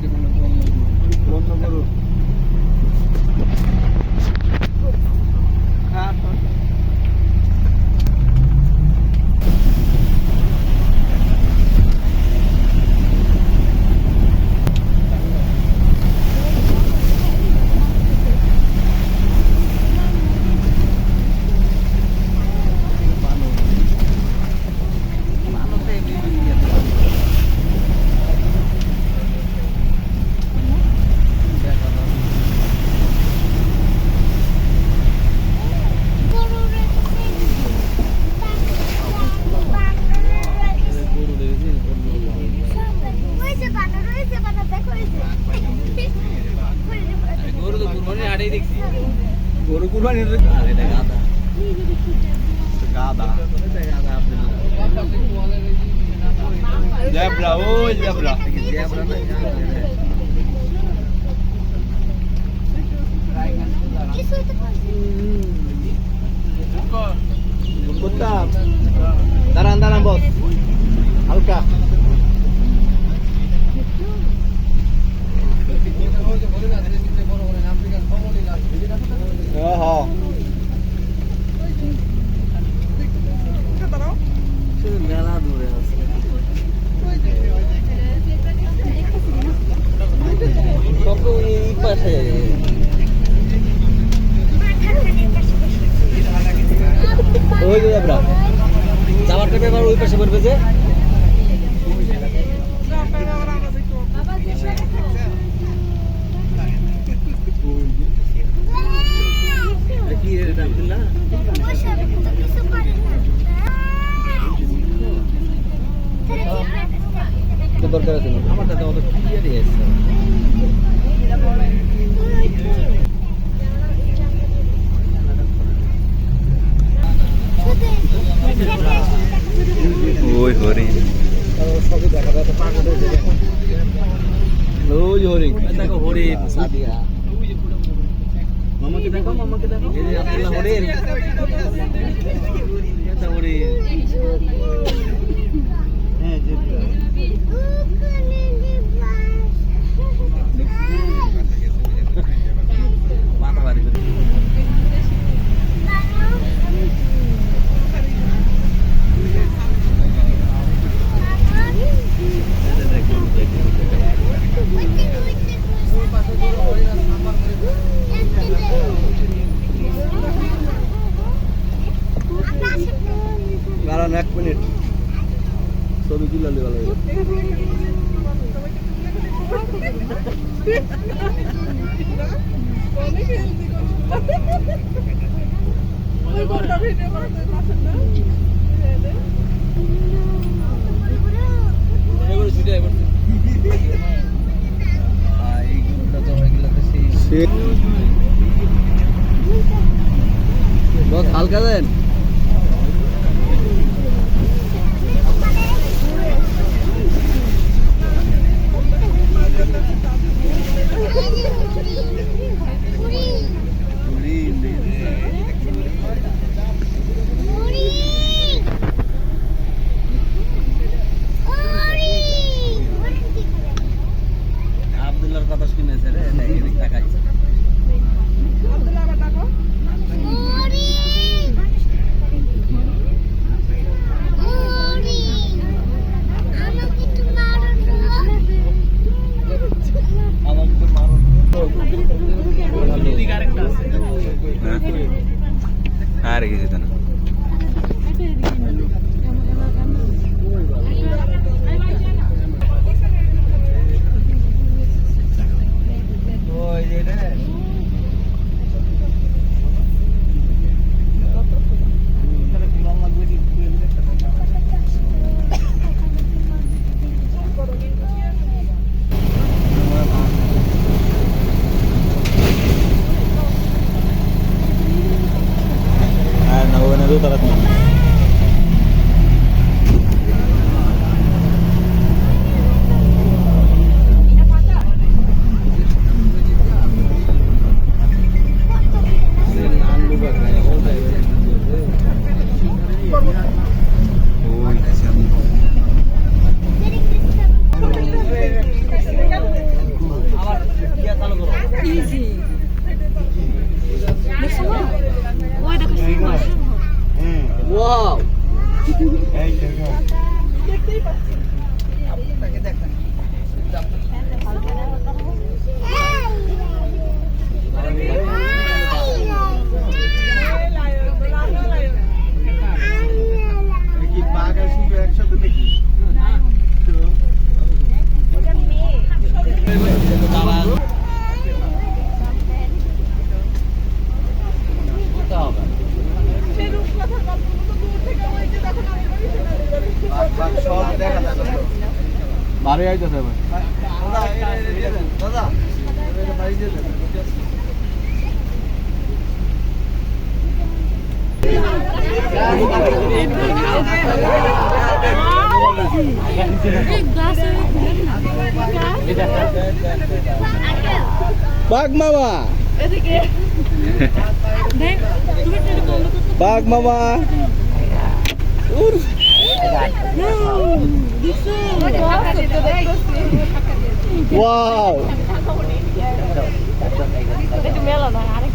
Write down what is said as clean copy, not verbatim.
বন্য গরু গরু কুরবানি গাদা জেব্রা ওই জেব্রা জেব্রা না কুত্তা দাঁড়ান দাঁড়ান বস হালকা মেলা দূরে আছে এই পাশে ওই যে যাবরা যাওয়ার টাইমে আবার ওই পাশে পড়বে যে কি রে আব্দুল্লাহ তো দরকার আছে না আমার দাদা অত ক্লিয়ারই আছে ওই হরিণ সবই দেখা যায় পাগল হয়ে যায় ওই হরিণ দেখো হরিণ সাদিয়া মামাকে দেখো এই যে আব্দুল্লাহ হরিণ এটা হরিণ হ্যাঁ যেটা মাথা বাড়ি করে কারণ 1 মিনিট ছবি তুলে নিয়ে ভালো बहुत হালকা দেন আব্দুল্লাহর কথা শুনেছে রে এদিক তাকাইছে আব্দুল্লাহ আবার ডাকো বাড়ি আইতেছে দাদা বাঘ মামা বাঘ মামা ওয়াও একটু মেলা না আরেক